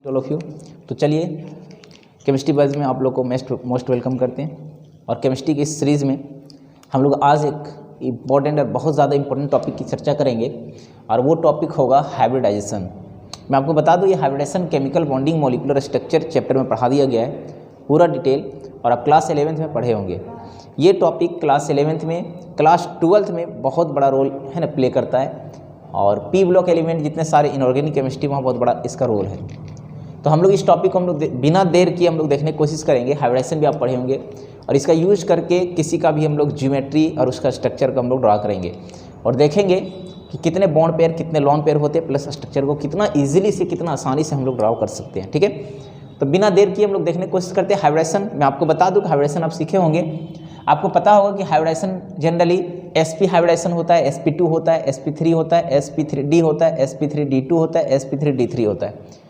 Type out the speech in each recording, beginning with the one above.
All of you. तो चलिए chemistry batch में आप लोग को मोस्ट वेलकम करते हैं। और केमिस्ट्री की इस सीरीज़ में हम लोग आज एक इम्पॉर्टेंट और बहुत ज़्यादा इम्पोर्टेंट टॉपिक की चर्चा करेंगे और वो टॉपिक होगा हाइब्रिडाइजेशन। मैं आपको बता दूं ये hybridisation chemical bonding molecular structure chapter में पढ़ा दिया गया है पूरा डिटेल, और आप क्लास 11th में पढ़े होंगे। ये टॉपिक क्लास 11th में, क्लास 12th में बहुत बड़ा रोल है ना प्ले करता है, और पी ब्लॉक एलिमेंट जितने सारे इनऑर्गेनिक केमिस्ट्री वहाँ बहुत बड़ा इसका रोल है। तो हम लोग इस टॉपिक को हम लोग बिना देर किए हम लोग देखने की कोशिश करेंगे। हाइब्रिडाइजेशन भी आप पढ़े होंगे और इसका यूज करके किसी का भी हम लोग ज्योमेट्री और उसका स्ट्रक्चर को हम लोग ड्रा करेंगे और देखेंगे कि कितने बॉन्ड पेयर, कितने लॉन्ग पेयर होते हैं, प्लस स्ट्रक्चर को कितना ईजिली से, कितना आसानी से हम लोग ड्रा कर सकते हैं। ठीक है, तो बिना देर किए हम लोग देखने की कोशिश करते हैं हाइब्रिडाइजेशन। मैं आपको बता दूं कि हाइब्रिडाइजेशन आप सीखे होंगे, आपको पता होगा कि हाइब्रिडाइजेशन जनरली sp हाइब्रिडाइजेशन होता है, sp2 होता है, sp3 होता है, sp3d होता है, sp3d2 होता है, sp3d3 होता है।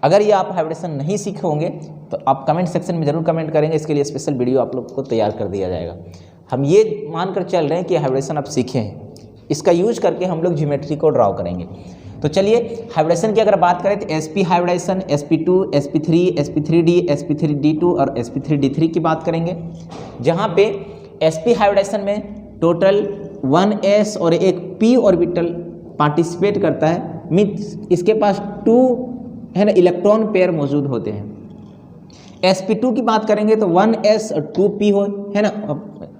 अगर ये आप हाइब्रिडेशन नहीं सीखे होंगे तो आप कमेंट सेक्शन में जरूर कमेंट करेंगे, इसके लिए स्पेशल वीडियो आप लोग को तैयार कर दिया जाएगा। हम ये मानकर चल रहे हैं कि हाइब्रिडेशन आप सीखे हैं, इसका यूज करके हम लोग ज्योमेट्री को ड्रा करेंगे। तो चलिए हाइब्रिडेशन की अगर बात करें तो sp hybridisation, sp2, sp3, sp3d, sp3d2 और sp3d3 की बात करेंगे, जहाँ पे sp हाइब्रिडेशन में टोटल 1s और एक p ऑर्बिटल पार्टिसिपेट करता है, मीन्स इसके पास 2 है ना इलेक्ट्रॉन पेयर मौजूद होते हैं। sp2 की बात करेंगे तो 1s और 2p हो है ना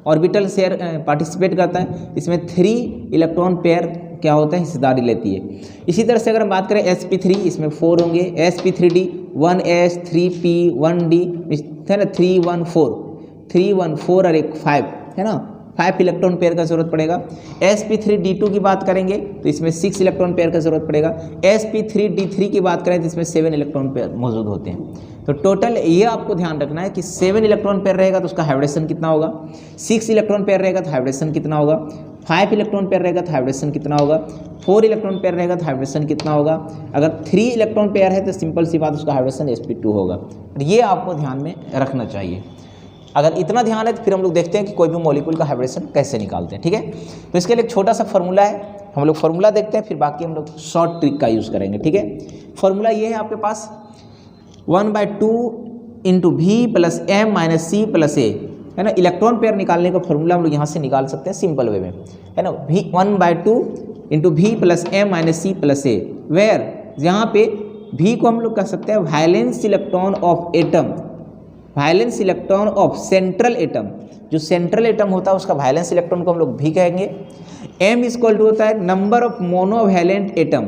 ऑर्बिटल शेयर पार्टिसिपेट करता है, इसमें 3 इलेक्ट्रॉन पेयर क्या होता है हिस्सेदारी लेती है। इसी तरह से अगर हम बात करें sp3, इसमें 4 होंगे, sp3d 1s 3p 1d है ना 3 1 4 और एक 5 है ना 5 इलेक्ट्रॉन पेयर का जरूरत पड़ेगा। sp3d2 की बात करेंगे तो इसमें 6 इलेक्ट्रॉन पेयर का जरूरत पड़ेगा। sp3d3 की बात करें तो इसमें 7 इलेक्ट्रॉन पेयर मौजूद होते हैं। तो टोटल ये आपको ध्यान रखना है कि 7 इलेक्ट्रॉन पेयर रहेगा तो उसका हाइब्रिडेशन कितना होगा, 6 इलेक्ट्रॉन पेयर रहेगा तो हाइब्रिडेशन कितना होगा, 5 इलेक्ट्रॉन पेयर रहेगा तो हाइब्रिडेशन कितना होगा, 4 इलेक्ट्रॉन पेयर रहेगा तो हाइब्रिडेशन कितना होगा, अगर 3 इलेक्ट्रॉन पेयर है तो सिंपल सी बात उसका हाइब्रिडेशन sp2 होगा। ये आपको ध्यान में रखना चाहिए। अगर इतना ध्यान है तो फिर हम लोग देखते हैं कि कोई भी मॉलिक्यूल का हाइब्रिडेशन कैसे निकालते हैं। ठीक है, तो इसके लिए एक छोटा सा फार्मूला है, हम लोग फार्मूला देखते हैं, फिर बाकी हम लोग शॉर्ट ट्रिक का यूज़ करेंगे। ठीक है, फार्मूला ये है आपके पास 1/2 × v + m - c + a है ना। इलेक्ट्रॉन पेयर निकालने का फार्मूला हम लोग यहाँ से निकाल सकते हैं सिंपल वे में, है ना। 1/2 × v + m - c + a, where यहाँ पे v को हम लोग कह सकते हैं valence electron of atom, violence electron of central atom, जो सेंट्रल एटम होता है उसका वायलेंस इलेक्ट्रॉन को हम लोग भी कहेंगे। m इक्वल टू होता है number of monovalent atom,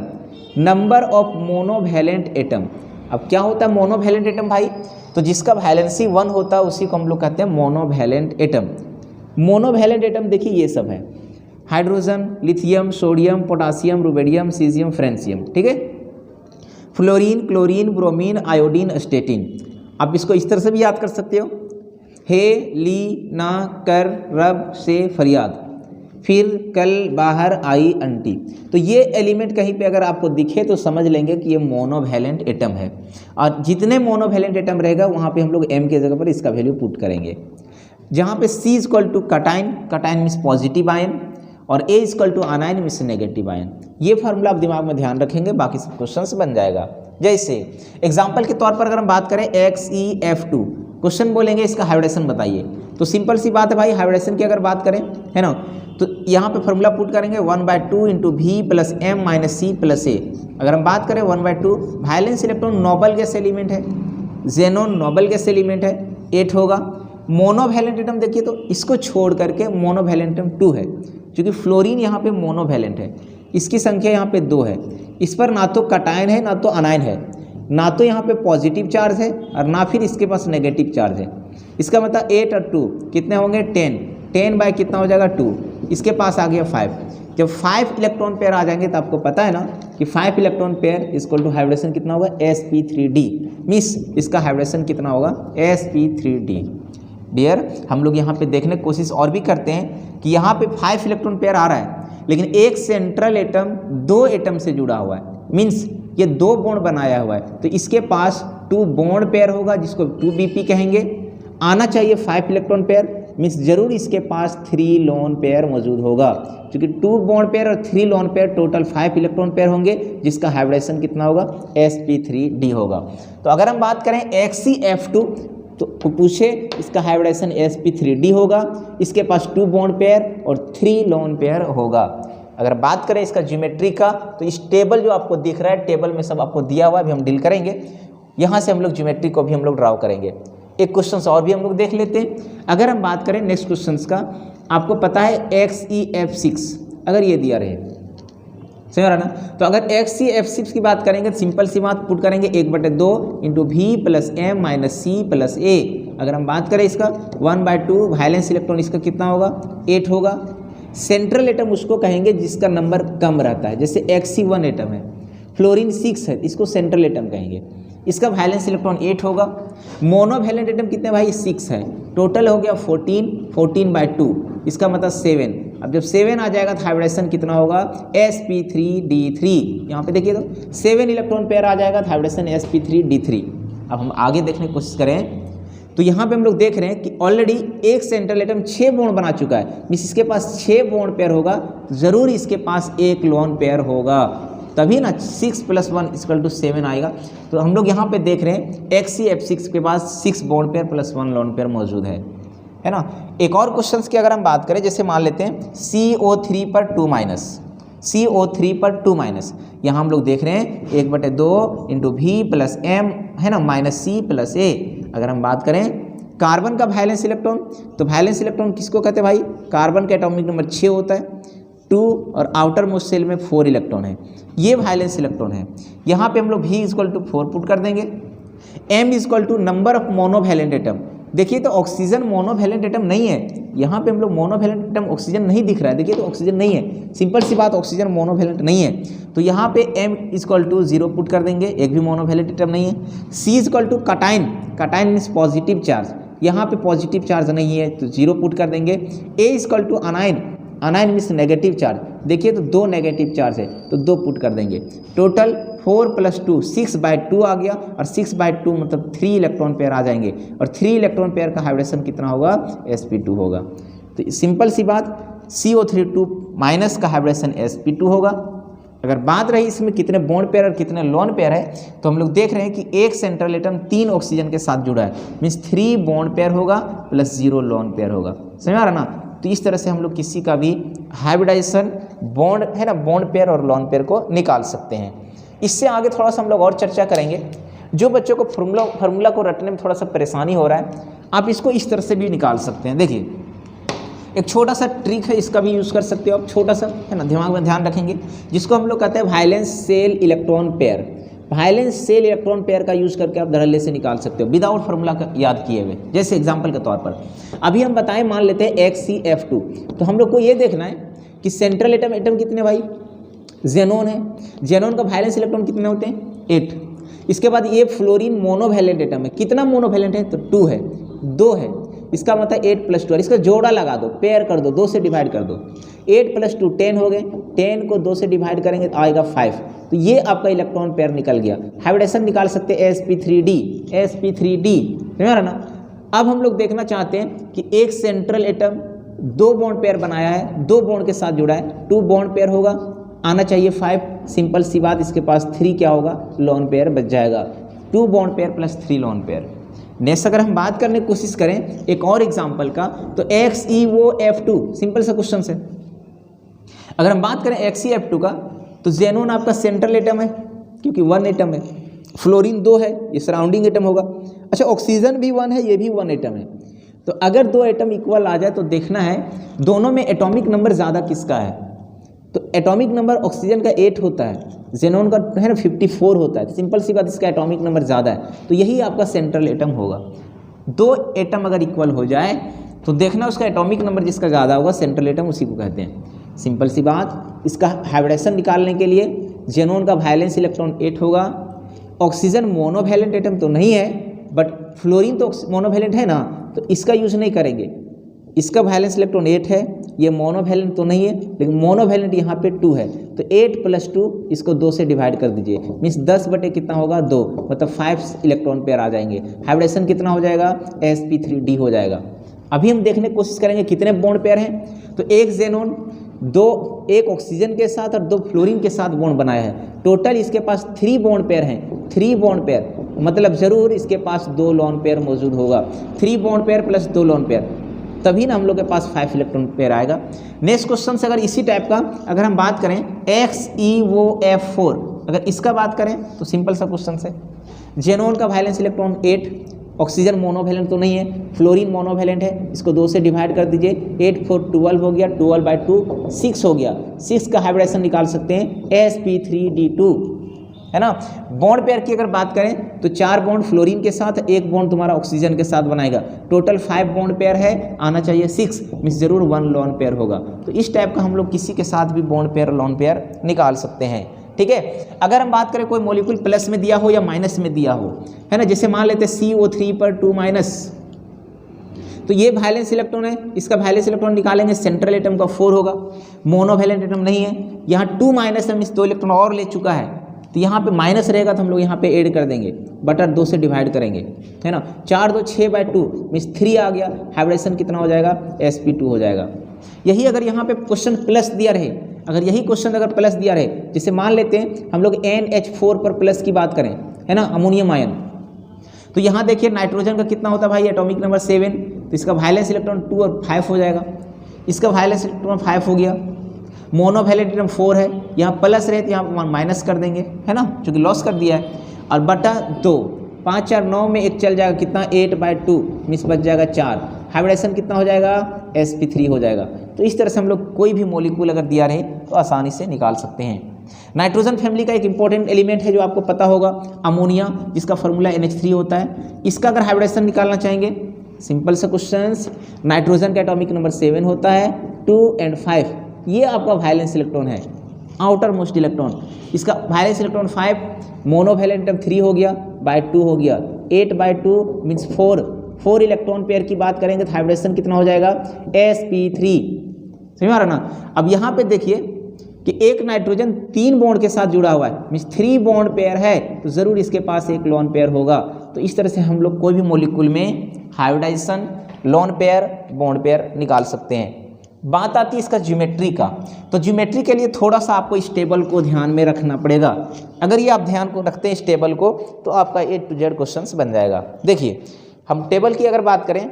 number of monovalent atom. अब क्या होता है मोनोवैलेंट एटम भाई, तो जिसका वैलेंसी 1 होता है उसी को हम लोग कहते हैं मोनोवैलेंट एटम। मोनोवैलेंट एटम देखिए ये सब है, hydrogen, lithium, sodium, potassium, rubidium, caesium, francium. ठीक है, fluorine, chlorine, bromine, iodine, statin. आप इसको इस तरह से भी याद कर सकते हो, हे ली ना कर रब से फरियाद, फिर कल बाहर आई अंटी। तो ये एलिमेंट कहीं पे अगर आपको दिखे तो समझ लेंगे कि ये मोनोवैलेंट एटम है, और जितने मोनोवैलेंट एटम रहेगा वहाँ पे हम लोग m के जगह पर इसका वैल्यू पुट करेंगे। जहाँ पे c = कटाइन, कटाइन मीन्स पॉजिटिव आयन, और a = anion means negative ion. ये फार्मूला आप दिमाग में ध्यान रखेंगे, बाकी सब क्वेश्चन बन जाएगा। जैसे एग्जाम्पल के तौर पर अगर हम बात करें XeF2, क्वेश्चन बोलेंगे इसका हाइब्रिडेशन बताइए, तो सिंपल सी बात है भाई, हाइब्रिडेशन की अगर बात करें है ना, तो यहाँ पे फार्मूला पुट करेंगे 1/2 × v + m - c + a। अगर हम बात करें 1/2, valence electron noble gas element है, जेनोन नोबल गैस एलिमेंट है, 8 होगा। मोनोवैलेंट एटम देखिए तो इसको छोड़ करके मोनोवैलेंट एटम 2 है, क्योंकि फ्लोरीन यहाँ पे मोनोवैलेंट है, इसकी संख्या यहाँ पे 2 है। इस पर ना तो कटायन है ना तो अनायन है, ना तो यहाँ पे पॉजिटिव चार्ज है और ना फिर इसके पास नेगेटिव चार्ज है। इसका मतलब 8 और 2 कितने होंगे 10, 10 बाय कितना हो जाएगा 2, इसके पास आ गया 5। जब 5 इलेक्ट्रॉन पेयर आ जाएंगे तो आपको पता है ना कि 5 electron pair equal to hybridisation कितना होगा sp3d, मीन्स इसका हाइब्रिडेशन कितना होगा sp3d। डियर हम लोग यहाँ पे देखने की कोशिश और भी करते हैं कि यहाँ पे 5 इलेक्ट्रॉन पेयर आ रहा है, लेकिन एक सेंट्रल एटम 2 एटम से जुड़ा हुआ है, मीन्स ये 2 बॉन्ड बनाया हुआ है, तो इसके पास 2 बॉन्ड पेयर होगा जिसको 2bp कहेंगे। आना चाहिए 5 इलेक्ट्रॉन पेयर, मीन्स जरूर इसके पास 3 लोन पेयर मौजूद होगा, क्योंकि 2 बॉन्ड पेयर और 3 lone pair total 5 electron pair होंगे, जिसका हाइब्रिडाइजेशन कितना होगा, sp3d होगा। तो अगर हम बात करें HCF2 तो पूछे इसका हाइब्रिडाइजेशन sp3d होगा, इसके पास 2 बॉन्ड पेयर और 3 लोन पेयर होगा। अगर बात करें इसका ज्योमेट्री का, तो इस टेबल जो आपको दिख रहा है, टेबल में सब आपको दिया हुआ है, अभी हम डील करेंगे, यहाँ से हम लोग ज्योमेट्री को भी हम लोग ड्राउ करेंगे। एक क्वेश्चन और भी हम लोग देख लेते हैं। अगर हम बात करें नेक्स्ट क्वेश्चन का, आपको पता है XeF6 अगर ये दिया रहे, समझ रहा ना, तो अगर XeF6 की बात करेंगे तो सिंपल सी बात पुट करेंगे 1/2 into V plus M minus C plus A। अगर हम बात करें इसका 1/2 वैलेंस इलेक्ट्रॉन इसका कितना होगा, 8 होगा। सेंट्रल एटम उसको कहेंगे जिसका नंबर कम रहता है, जैसे Xe1 एटम है, फ्लोरीन 6 है, इसको सेंट्रल एटम कहेंगे, इसका वैलेंस इलेक्ट्रॉन 8 होगा। मोनोवैलेंट एटम कितने भाई, 6 है, टोटल हो गया 14/2, इसका मतलब 7। अब जब 7 आ जाएगा तो हाइब्रिडाइजेशन कितना होगा, sp3d3। यहाँ पे देखिए तो 7 इलेक्ट्रॉन पेयर आ जाएगा तो हाइब्रिडाइजेशन sp3d3। अब हम आगे देखने की कोशिश करें तो यहाँ पे हम लोग देख रहे हैं कि ऑलरेडी एक सेंट्रल एटम 6 बॉन्ड बना चुका है, मीन्स इसके पास 6 बॉन्ड पेयर होगा, जरूर इसके पास एक लोन पेयर होगा, तभी ना 6 + 1 = 7 आएगा। तो हम लोग यहाँ पे देख रहे हैं XeF6 के पास 6 bond pair plus 1 lone pair मौजूद है ना। एक और क्वेश्चन की अगर हम बात करें, जैसे मान लेते हैं CO3 पर 2- CO3 पर 2-, यहाँ हम लोग देख रहे हैं 1/2 इंटू V प्लस M है ना माइनस C प्लस A। अगर हम बात करें कार्बन का वैलेंस इलेक्ट्रॉन, तो वैलेंस इलेक्ट्रॉन किसको कहते हैं भाई, कार्बन का एटॉमिक नंबर 6 होता है, 2 और आउटर मोस्ट शेल में 4 इलेक्ट्रॉन है, ये वैलेंस इलेक्ट्रॉन है। यहाँ पे हम लोग V = 4 पुट कर देंगे। M = number of monovalent atom. देखिए तो ऑक्सीजन मोनोवैलेंट एटम नहीं है, यहाँ पे हम लोग मोनोवैलेंट एटम ऑक्सीजन नहीं दिख रहा है, देखिए तो ऑक्सीजन नहीं है, सिंपल सी बात, ऑक्सीजन मोनोवैलेंट नहीं है, तो यहाँ पे M = 0 पुट कर देंगे, एक भी मोनोवैलेंट एटम नहीं है। C = कटाइन, कटाइन मीन्स पॉजिटिव चार्ज, यहाँ पे पॉजिटिव चार्ज नहीं है तो 0 पुट कर देंगे। A = anion, anion means negative charge, देखिए तो 2 नेगेटिव चार्ज है तो 2 पुट कर देंगे। टोटल 4 + 2 6/2 आ गया, और 6/2 मतलब 3 इलेक्ट्रॉन पेयर आ जाएंगे, और 3 इलेक्ट्रॉन पेयर का हाइब्रिडेशन कितना होगा, sp2 होगा। तो सिंपल सी बात, CO3 - का हाइब्रिडेशन sp2 होगा। अगर बात रही इसमें कितने बॉन्ड पेयर और कितने लोन पेयर है, तो हम लोग देख रहे हैं कि एक सेंट्रल एटम 3 ऑक्सीजन के साथ जुड़ा है, मीन्स 3 बॉन्ड पेयर होगा प्लस 0 लोन पेयर होगा, समझ आ रहा ना। तो इस तरह से हम लोग किसी का भी हाइब्रिडाइजेशन बॉन्ड है ना, बॉन्ड पेयर और लोन पेयर को निकाल सकते हैं। इससे आगे थोड़ा सा हम लोग और चर्चा करेंगे। जो बच्चों को फार्मूला को रटने में थोड़ा सा परेशानी हो रहा है, आप इसको इस तरह से भी निकाल सकते हैं। देखिए एक छोटा सा ट्रिक है, इसका भी यूज़ कर सकते हो आप, छोटा सा है ना, दिमाग में ध्यान रखेंगे, जिसको हम लोग कहते हैं valence shell electron pair. Valence shell electron pair का यूज़ करके आप धड़ल्ले से निकाल सकते हो विदाउट फार्मूला का याद किए हुए। जैसे एग्जांपल के तौर पर अभी हम बताएं, मान लेते हैं XeF2, तो हम लोग को ये देखना है कि सेंट्रल एटम कितने भाई, जेनोन है, जेनोन का वैलेंस इलेक्ट्रॉन कितने होते हैं, 8। इसके बाद ये फ्लोरीन मोनोवैलेंट एटम है, कितना मोनोवैलेंट है, तो 2 है, 2 है, इसका मतलब 8 + 2, और इसका जोड़ा लगा दो, पेयर कर दो, 2 से डिवाइड कर दो, 8 + 2 10 हो गए, 10 को 2 से डिवाइड करेंगे तो आएगा 5। तो ये आपका इलेक्ट्रॉन पेयर निकल गया। हाइब्रिडेशन निकाल सकते हैं sp3d, समझ रहा ना। अब हम लोग देखना चाहते हैं कि एक सेंट्रल एटम 2 बॉन्ड पेयर बनाया है, 2 बॉन्ड के साथ जुड़ा है, 2 बॉन्ड पेयर होगा, आना चाहिए 5, सिंपल सी बात, इसके पास 3 क्या होगा, लोन पेयर बच जाएगा, 2 bond pair plus 3 lone pair. Next अगर हम बात करने की कोशिश करें एक और एग्जांपल का, तो XeOF2, सिंपल सा क्वेश्चन है। अगर हम बात करें XeF2 का, तो जेनोन आपका सेंट्रल एटम है क्योंकि 1 एटम है, फ्लोरीन 2 है, ये सराउंडिंग एटम होगा। अच्छा ऑक्सीजन भी 1 है, ये भी 1 एटम है। तो अगर 2 एटम इक्वल आ जाए तो देखना है दोनों में एटॉमिक नंबर ज़्यादा किसका है। तो एटॉमिक नंबर ऑक्सीजन का 8 होता है, जेनोन का है ना 54 होता है, तो सिंपल सी बात, इसका एटॉमिक नंबर ज़्यादा है, तो यही आपका सेंट्रल एटम होगा। 2 एटम अगर इक्वल हो जाए तो देखना उसका एटॉमिक नंबर जिसका ज़्यादा होगा, सेंट्रल एटम उसी को कहते हैं। सिंपल सी बात, इसका हाइब्रिडेशन निकालने के लिए जेनोन का वैलेंस इलेक्ट्रॉन 8 होगा। ऑक्सीजन मोनोवैलेंट एटम तो नहीं है, बट फ्लोरीन तो मोनोवैलेंट है ना, तो इसका यूज़ नहीं करेंगे। इसका वैलेंस इलेक्ट्रॉन 8 है, ये मोनोवैलेंट तो नहीं है, लेकिन मोनोवैलेंट यहाँ पे 2 है, तो 8 + 2 इसको 2 से डिवाइड कर दीजिए, मीन्स 10 बटे कितना होगा, 2, मतलब 5 इलेक्ट्रॉन पेयर आ जाएंगे। हाइब्रिडेशन कितना हो जाएगा, sp3d हो जाएगा। अभी हम देखने की कोशिश करेंगे कितने बॉन्ड पेयर हैं। तो एक जेनोन एक ऑक्सीजन के साथ और 2 फ्लोरीन के साथ बॉन्ड बनाया है। टोटल इसके पास 3 बॉन्ड पेयर हैं, 3 बॉन्ड पेयर, मतलब जरूर इसके पास 2 लोन पेयर मौजूद होगा। 3 bond pair plus 2 lone pair, तभी ना हम लोग के पास 5 इलेक्ट्रॉन पेयर आएगा। नेक्स्ट क्वेश्चन से अगर इसी टाइप का अगर हम बात करें XeOF4, अगर इसका बात करें तो सिंपल सा क्वेश्चन है। जेनोन का वैलेंस इलेक्ट्रॉन 8, ऑक्सीजन मोनोवैलेंट तो नहीं है, फ्लोरीन मोनोवैलेंट है, इसको 2 से डिवाइड कर दीजिए, 8 4 12 हो गया, 12/2 6 हो गया। 6 का हाइब्रिडेशन निकाल सकते हैं sp3d2, है ना। बॉन्ड पेयर की अगर बात करें तो 4 बॉन्ड फ्लोरीन के साथ, 1 बॉन्ड तुम्हारा ऑक्सीजन के साथ बनाएगा। टोटल 5 बॉन्ड पेयर है, आना चाहिए 6, मीन्स जरूर 1 लोन पेयर होगा। तो इस टाइप का हम लोग किसी के साथ भी बॉन्ड पेयर लोन पेयर निकाल सकते हैं, ठीक है। अगर हम बात करें कोई मॉलिक्यूल प्लस में दिया हो या माइनस में दिया हो, है ना, जैसे मान लेते CO3 पर 2-, तो ये वैलेंस इलेक्ट्रॉन है, इसका वैलेंस इलेक्ट्रॉन निकालेंगे, सेंट्रल एटम का 4 होगा, मोनोवैलेंट एटम नहीं है, यहाँ 2- है, मीन्स 2 इलेक्ट्रॉन और ले चुका है, तो यहाँ पे माइनस रहेगा तो हम लोग यहाँ पे ऐड कर देंगे, बटा 2 से डिवाइड करेंगे, है ना। 4 2 6/2 मीन्स 3 आ गया, हाइब्रिडेशन कितना हो जाएगा, sp2 हो जाएगा। यही अगर यहाँ पे क्वेश्चन प्लस दिया रहे, अगर यही क्वेश्चन अगर प्लस दिया रहे, जैसे मान लेते हैं हम लोग NH4 पर प्लस की बात करें, है ना, अमोनियम आयन, तो यहाँ देखिए नाइट्रोजन का कितना होता है भाई, एटॉमिक नंबर 7, तो इसका वैलेंस इलेक्ट्रॉन 2 और 5 हो जाएगा, इसका वैलेंस इलेक्ट्रॉन 5 हो गया। मोनोवैलेंट एटम 4 है, यहाँ प्लस रहे तो यहाँ माइनस कर देंगे, है ना, चूँकि लॉस कर दिया है, और बटा 2, 5 4 9 में 1 चल जाएगा, कितना 8/2 मीन्स बच जाएगा 4, हाइब्रिडेशन कितना हो जाएगा, sp3 हो जाएगा। तो इस तरह से हम लोग कोई भी मॉलिक्यूल अगर दिया रहे तो आसानी से निकाल सकते हैं। नाइट्रोजन फैमिली का एक इंपॉर्टेंट एलिमेंट है जो आपको पता होगा, अमोनिया, जिसका फॉर्मूला NH3 होता है। इसका अगर हाइब्रिडेशन निकालना चाहेंगे, सिंपल सा क्वेश्चन, नाइट्रोजन का एटॉमिक नंबर 7 होता है, 2 और 5, ये आपका वैलेंस इलेक्ट्रॉन है, आउटर मोस्ट इलेक्ट्रॉन, इसका वैलेंस इलेक्ट्रॉन 5, मोनोवैलेंट 3 हो गया, बाय 2 हो गया, 8/2 मीन्स 4 इलेक्ट्रॉन पेयर की बात करेंगे तो हाइब्रिडेशन कितना हो जाएगा, sp3, समझ आ रहा ना। अब यहाँ पे देखिए कि एक नाइट्रोजन 3 बॉन्ड के साथ जुड़ा हुआ है, मीन्स 3 बॉन्ड पेयर है, तो जरूर इसके पास एक लोन पेयर होगा। तो इस तरह से हम लोग कोई भी मॉलिक्यूल में hybridisation, lone pair, bond pair निकाल सकते हैं। बात आती है इसका ज्योमेट्री का, तो ज्योमेट्री के लिए थोड़ा सा आपको इस टेबल को ध्यान में रखना पड़ेगा। अगर ये आप ध्यान को रखते हैं इस टेबल को, तो आपका A to Z क्वेश्चन बन जाएगा। देखिए हम टेबल की अगर बात करें,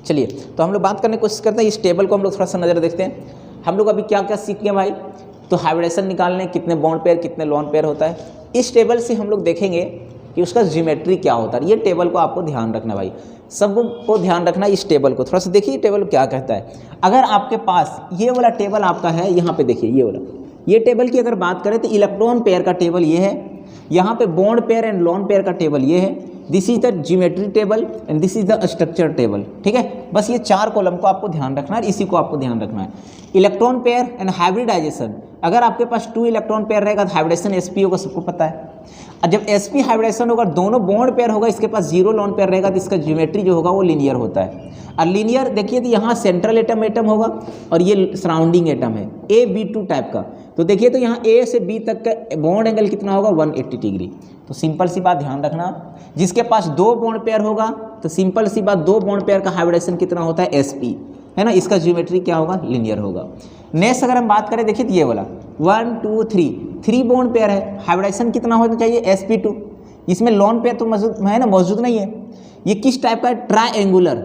चलिए तो हम लोग बात करने की कोशिश करते हैं, इस टेबल को हम लोग थोड़ा सा नज़र देखते हैं। हम लोग अभी क्या क्या सीख गए भाई, तो हाइब्रिडेशन निकालने कितने बॉन्ड पेयर कितने लोन पेयर होता है, इस टेबल से हम लोग देखेंगे कि उसका ज्योमेट्री क्या होता है। ये टेबल को आपको ध्यान रखना भाई, सबको ध्यान रखना इस टेबल को। थोड़ा सा देखिए टेबल क्या कहता है। अगर आपके पास ये वाला टेबल आपका है, यहाँ पे देखिए ये वाला, ये टेबल की अगर बात करें तो इलेक्ट्रॉन पेयर का टेबल ये है, यहाँ पे bond pair and lone pair का टेबल ये है, this is the geometry table and this is the structure table, ठीक है। बस ये 4 कॉलम को आपको ध्यान रखना है, इसी को आपको ध्यान रखना है। इलेक्ट्रॉन पेयर एंड हाइब्रिडाइजेशन, अगर आपके पास 2 इलेक्ट्रॉन पेयर रहेगा तो हाइब्रिडेशन sp होगा, सबको पता है। और जब sp हाइब्रिडेशन होगा, दोनों बॉन्ड पेयर होगा, इसके पास 0 लोन पेयर रहेगा, तो इसका ज्योमेट्री जो होगा वो लीनियर होता है। और लीनियर देखिए तो यहाँ सेंट्रल एटम होगा और ये सराउंडिंग एटम है AB2 टाइप का। तो देखिए तो यहाँ A से B तक का बॉन्ड एंगल कितना होगा, 180 डिग्री। तो सिंपल सी बात ध्यान रखना, जिसके पास 2 बॉन्ड पेयर होगा तो सिंपल सी बात 2 बॉन्ड पेयर का हाइब्रिडेशन कितना होता है, sp, है ना, इसका ज्योमेट्री क्या होगा, लीनियर होगा। नेक्स्ट अगर हम बात करें, देखिए ये वाला 1 2 3 बॉन्ड पेयर है, हाइब्रिडेशन कितना होना चाहिए, sp2। इसमें लोन पेयर तो मौजूद नहीं है। ये किस टाइप का है, ट्रायंगुलर,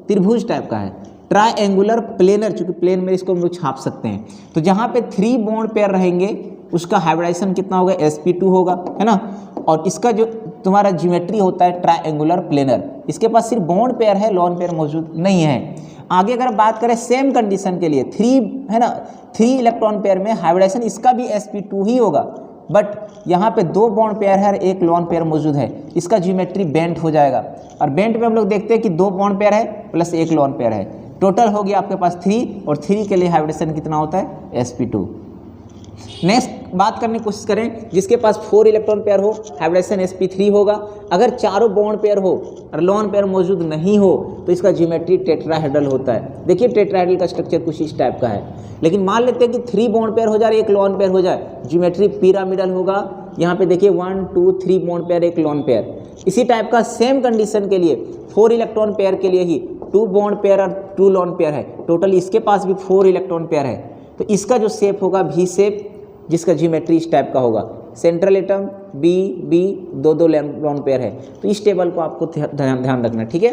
त्रिभुज टाइप का है, ट्रायंगुलर प्लेनर, चूंकि प्लेन में इसको हम लोग छाप सकते हैं। तो जहाँ पे 3 बॉन्ड पेयर रहेंगे उसका हाइब्रिडेशन कितना होगा, sp2 होगा, है ना। और इसका जो तुम्हारा ज्योमेट्री होता है ट्रायंगुलर प्लेनर, इसके पास सिर्फ बॉन्ड पेयर है, लोन पेयर मौजूद नहीं है। आगे अगर बात करें सेम कंडीशन के लिए 3, है ना, 3 इलेक्ट्रॉन पेयर में हाइब्रिडेशन इसका भी sp2 ही होगा, बट यहाँ पे 2 बॉन्ड पेयर है और 1 लोन पेयर मौजूद है, इसका ज्योमेट्री बेंट हो जाएगा। और बेंट में हम लोग देखते हैं कि 2 बॉन्ड पेयर है प्लस 1 लोन पेयर है, टोटल हो गया आपके पास 3, और 3 के लिए हाइब्रिडेशन कितना होता है, sp2। नेक्स्ट बात करने की कोशिश करें, जिसके पास 4 इलेक्ट्रॉन पेयर हो, हाइब्रिडेशन sp3 होगा। अगर चारों बॉन्ड पेयर हो और लोन पेयर मौजूद नहीं हो तो इसका ज्योमेट्री टेट्राहेड्रल होता है। देखिए टेट्राहेड्रल का स्ट्रक्चर कुछ इस टाइप का है। लेकिन मान लेते हैं कि 3 बॉन्ड पेयर हो जाए, 1 लोन पेयर हो जाए, ज्योमेट्री पिरामिडल होगा। यहाँ पे देखिए 1 2 3 बॉन्ड पेयर, 1 लोन पेयर। इसी टाइप का सेम कंडीशन के लिए 4 इलेक्ट्रॉन पेयर के लिए ही 2 बॉन्ड पेयर और 2 लोन पेयर है, टोटल इसके पास भी 4 इलेक्ट्रॉन पेयर है। तो इसका जो शेप होगा वी शेप, जिसका ज्योमेट्री इस टाइप का होगा, central atom B B 2 lone pair है। तो इस टेबल को आपको ध्यान रखना, ठीक है।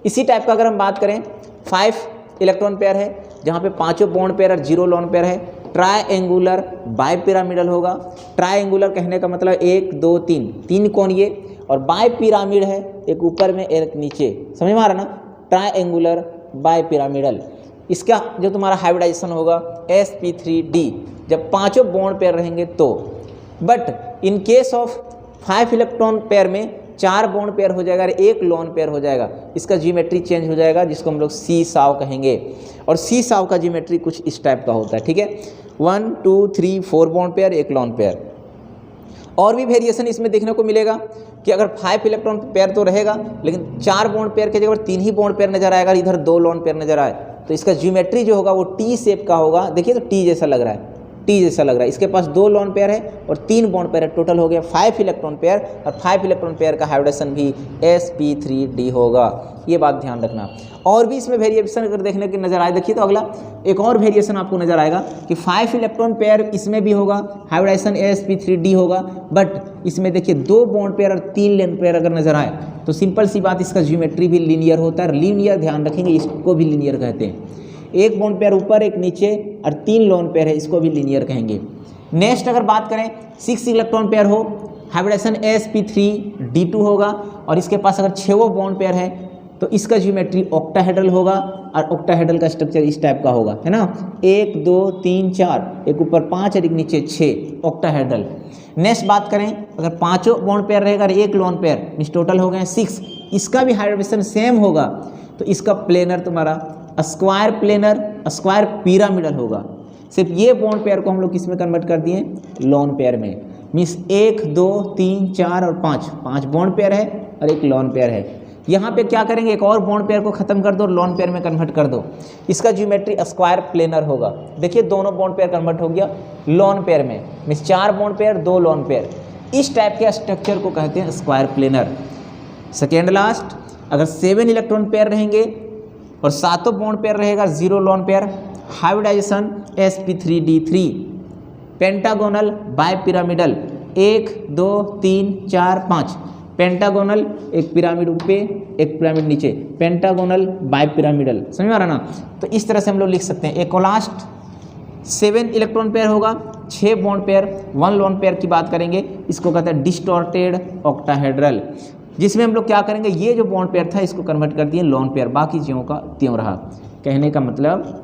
इसी टाइप का अगर हम बात करें 5 इलेक्ट्रॉन पेयर है, जहाँ पे 5 बॉन्ड पेयर और 0 लोन पेयर है। ट्रायंगुलर बाई पिरामिडल होगा। ट्रायंगुलर कहने का मतलब 1 2 3 कोण ये, और बाई पिरामिड है, एक ऊपर में एक नीचे, समझ में आ रहा ना, ट्रायंगुलर बाई पिरामिडल। इसका जो तुम्हारा हाइब्रिडाइजेशन होगा sp3d, जब 5 बॉन्ड पेयर रहेंगे तो। But in case of 5 electron pair में 4 बॉन्ड पेयर हो जाएगा और 1 लोन पेयर हो जाएगा, इसका ज्योमेट्री चेंज हो जाएगा, जिसको हम लोग सी साव कहेंगे। और सी साव का ज्योमेट्री कुछ इस टाइप का होता है, ठीक है। 1 2 3 4 बॉन्ड पेयर, 1 लोन पेयर। और भी वेरिएशन इसमें देखने को मिलेगा कि अगर 5 इलेक्ट्रॉन पेयर तो रहेगा, लेकिन 4 बॉन्ड पेयर के जगह 3 ही बॉन्ड पेयर नजर आएगा, इधर 2 लोन पेयर नजर आए, तो इसका ज्योमेट्री जो होगा वो टी शेप का होगा। देखिए तो टी जैसा लग रहा है, टी जैसा लग रहा है। इसके पास 2 लोन पेयर है और 3 बॉन्ड पेयर है, टोटल हो गया 5 इलेक्ट्रॉन पेयर, और 5 इलेक्ट्रॉन पेयर का हाइब्रिडेशन भी sp3d होगा, ये बात ध्यान रखना। और भी इसमें वेरिएशन अगर देखने की नजर आए, देखिए तो अगला एक और वेरिएशन आपको नजर आएगा कि 5 इलेक्ट्रॉन पेयर इसमें भी होगा, हाइब्रिडेशन sp3d होगा। बट इसमें देखिए 2 बॉन्ड पेयर और 3 लोन पेयर अगर नजर आए, तो सिंपल सी बात, इसका ज्योमेट्री भी लीनियर होता है। लीनियर ध्यान रखेंगे, इसको भी लीनियर कहते हैं। 1 बॉन्ड पेयर ऊपर, 1 नीचे, और 3 लोन पेयर है, इसको भी लीनियर कहेंगे। नेक्स्ट अगर बात करें 6 इलेक्ट्रॉन पेयर हो, हाइब्रिडेशन sp3d2 होगा, और इसके पास अगर 6 बॉन्ड पेयर है तो इसका ज्योमेट्री ऑक्टाहेड्रल होगा, और ऑक्टाहेड्रल का स्ट्रक्चर इस टाइप का होगा, है ना। 1 2 3 4, एक ऊपर 5 और एक नीचे 6, ऑक्टाहेड्रल। नेक्स्ट बात करें अगर 5 बॉन्ड पेयर रहेगा और 1 लोन पेयर, मीन्स टोटल हो गए 6, इसका भी हाइब्रिडेशन सेम होगा। तो इसका प्लेनर तुम्हारा स्क्वायर प्लेनर, स्क्वायर पिरामिडल होगा। सिर्फ ये बॉन्ड पेयर को हम लोग किस में कन्वर्ट कर दिए, लोन पेयर में। मीन्स 1 2 3 4 और 5 बॉन्ड पेयर है और 1 लोन पेयर है। यहाँ पे क्या करेंगे, एक और बॉन्ड पेयर को खत्म कर दो और लोन पेयर में कन्वर्ट कर दो, इसका ज्योमेट्री स्क्वायर प्लेनर होगा। देखिए दोनों बॉन्ड पेयर कन्वर्ट हो गया लोन पेयर में, means 4 bond pair 2 lone pair. इस टाइप के स्ट्रक्चर को कहते हैं स्क्वायर प्लेनर। सेकेंड लास्ट, अगर 7 इलेक्ट्रॉन पेयर रहेंगे और 7 बॉन्ड पेयर रहेगा, 0 lone pair, hybridisation sp3d3, pentagonal bipyramidal, 1 2 3 4 5, pentagonal, एक पिरामिड ऊपर एक पिरामिड नीचे, पेंटागोनल बाय पिरामिडल, समझ में आ रहा ना। तो इस तरह से हम लोग लिख सकते हैं। एक लास्ट 7 इलेक्ट्रॉन पेयर होगा, 6 बॉन्ड पेयर, 1 लोन पेयर की बात करेंगे, इसको कहते हैं डिस्टॉर्टेड ऑक्टाहेड्रल, जिसमें हम लोग क्या करेंगे, ये जो बॉन्ड पेयर था इसको कन्वर्ट कर दिए लोन पेयर, बाकी चीज़ों का त्यों रहा। कहने का मतलब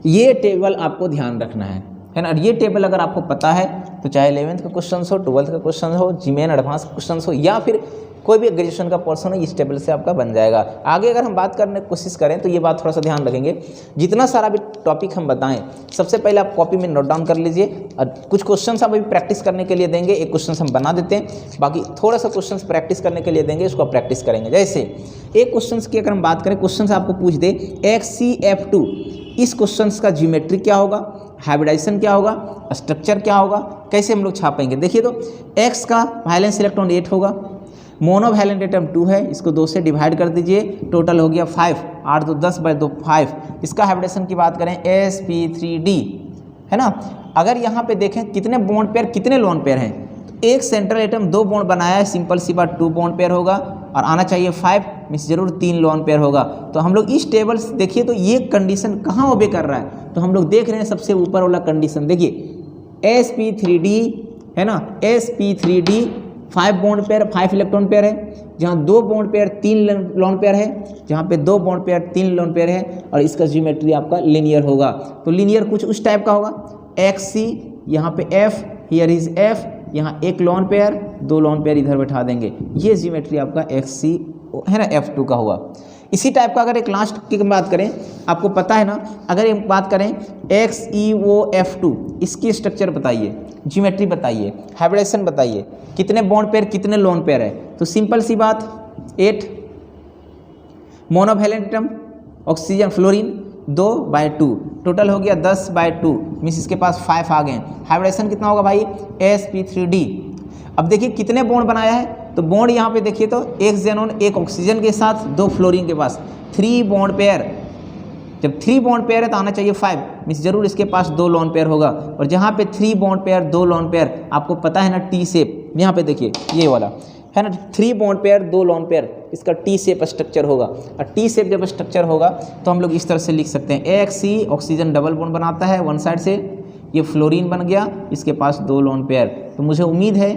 ये टेबल आपको ध्यान रखना है ना। ये टेबल अगर आपको पता है तो चाहे 11th का क्वेश्चन हो, 12th का क्वेश्चन हो, जीमेन एडवांस क्वेश्चन हो, या फिर कोई भी ग्रेजुएशन का पोर्शन हो, इस टेबल से आपका बन जाएगा। आगे अगर हम बात करने की कोशिश करें तो ये बात थोड़ा सा ध्यान रखेंगे, जितना सारा भी टॉपिक हम बताएं सबसे पहले आप कॉपी में नोट डाउन कर लीजिए, और कुछ क्वेश्चन हम अभी प्रैक्टिस करने के लिए देंगे। एक क्वेश्चन हम बना देते हैं, बाकी थोड़ा सा क्वेश्चन प्रैक्टिस करने के लिए देंगे, उसको प्रैक्टिस करेंगे। जैसे एक क्वेश्चन की अगर हम बात करें, क्वेश्चन आपको पूछ दे HCF2, इस क्वेश्चन का ज्योमेट्री क्या होगा, हाइब्रिडाइजेशन क्या होगा, स्ट्रक्चर क्या होगा, कैसे हम लोग छापेंगे। देखिए तो X का वैलेंस इलेक्ट्रॉन 8 होगा, मोनोवैलेंट एटम 2 है, इसको 2 से डिवाइड कर दीजिए, टोटल हो गया 5, 8 2 10 बाय 2 5। इसका हाइब्रिडेशन की बात करें sp3d, है ना। अगर यहाँ पे देखें कितने बॉन्ड पेयर कितने लोन पेयर हैं, तो एक सेंट्रल एटम 2 बॉन्ड बनाया है, सिंपल सी बात 2 बॉन्ड पेयर होगा, और आना चाहिए 5, मीन्स जरूर 3 लोन पेयर होगा। तो हम लोग इस टेबल से देखिए तो ये कंडीशन कहाँ ओबे कर रहा है, तो हम लोग देख रहे हैं सबसे ऊपर वाला कंडीशन। देखिए sp3d है ना, sp3d 5 bond pair 5 electron pair है, जहाँ 2 बॉन्ड पेयर 3 लोन पेयर है, जहाँ पे 2 बॉन्ड पेयर 3 लोन पेयर है, और इसका ज्योमेट्री आपका लीनियर होगा। तो लीनियर कुछ उस टाइप का होगा, xc यहाँ पे f, हियर इज f, यहाँ 1 लोन पेयर 2 लोन पेयर इधर बैठा देंगे, ये ज्योमेट्री आपका xc है ना f2 का हुआ। इसी टाइप का अगर एक लास्ट की बात करें, आपको पता है ना, अगर एक बात करें XeOF2, इसकी स्ट्रक्चर बताइए, ज्योमेट्री बताइए, हाइब्रिडेशन बताइए, कितने बॉन्ड पेयर कितने लोन पेयर है। तो सिंपल सी बात 8, monovalent atom oxygen fluorine 2/2, total हो गया 10/2, मीन्स इसके पास 5 आ गए। हाइब्रिडेशन कितना होगा भाई sp3d। अब देखिए कितने बॉन्ड बनाया है, तो बॉन्ड यहाँ पे देखिए तो एक ज़ेनॉन एक ऑक्सीजन के साथ 2 फ्लोरीन के पास 3 बॉन्ड पेयर। जब 3 बॉन्ड पेयर है तो आना चाहिए 5, मीन्स जरूर इसके पास 2 लोन पेयर होगा। और जहाँ पे 3 बॉन्ड पेयर 2 लोन पेयर, आपको पता है ना टी शेप, यहाँ पे देखिए ये वाला है ना 3 बॉन्ड पेयर 2 लोन पेयर, इसका टी शेप स्ट्रक्चर होगा। और टी शेप जब स्ट्रक्चर होगा तो हम लोग इस तरह से लिख सकते हैं AXC ऑक्सीजन डबल बॉन्ड बनाता है वन साइड से, ये फ्लोरीन बन गया, इसके पास 2 लोन पेयर। तो मुझे उम्मीद है,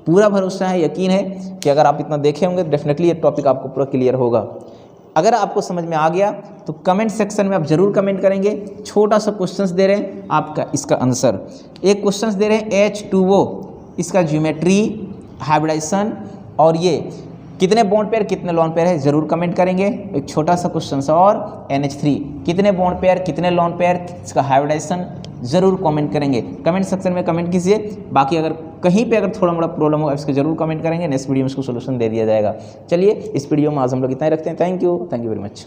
पूरा भरोसा है, यकीन है कि अगर आप इतना देखे होंगे तो डेफिनेटली ये टॉपिक आपको पूरा क्लियर होगा। अगर आपको समझ में आ गया तो कमेंट सेक्शन में आप जरूर कमेंट करेंगे। छोटा सा क्वेश्चंस दे रहे हैं आपका इसका आंसर, एक क्वेश्चंस दे रहे हैं H2O, इसका ज्योमेट्री, हाइब्रिडाइजेशन और ये कितने बॉन्ड पेयर कितने लोन पेयर है, जरूर कमेंट करेंगे। एक छोटा सा क्वेश्चन और NH3 कितने बॉन्ड पेयर कितने लोन पेयर, इसका हाइब्रिडाइजेशन जरूर कमेंट करेंगे। कमेंट सेक्शन में कमेंट कीजिए। बाकी अगर कहीं पे अगर थोड़ा मोड़ा प्रॉब्लम हो इसको जरूर कमेंट करेंगे, नेक्स्ट वीडियो में इसको सोल्यूशन दे दिया जाएगा। चलिए इस वीडियो में आज हम लोग इतना ही रखते हैं। Thank you very much.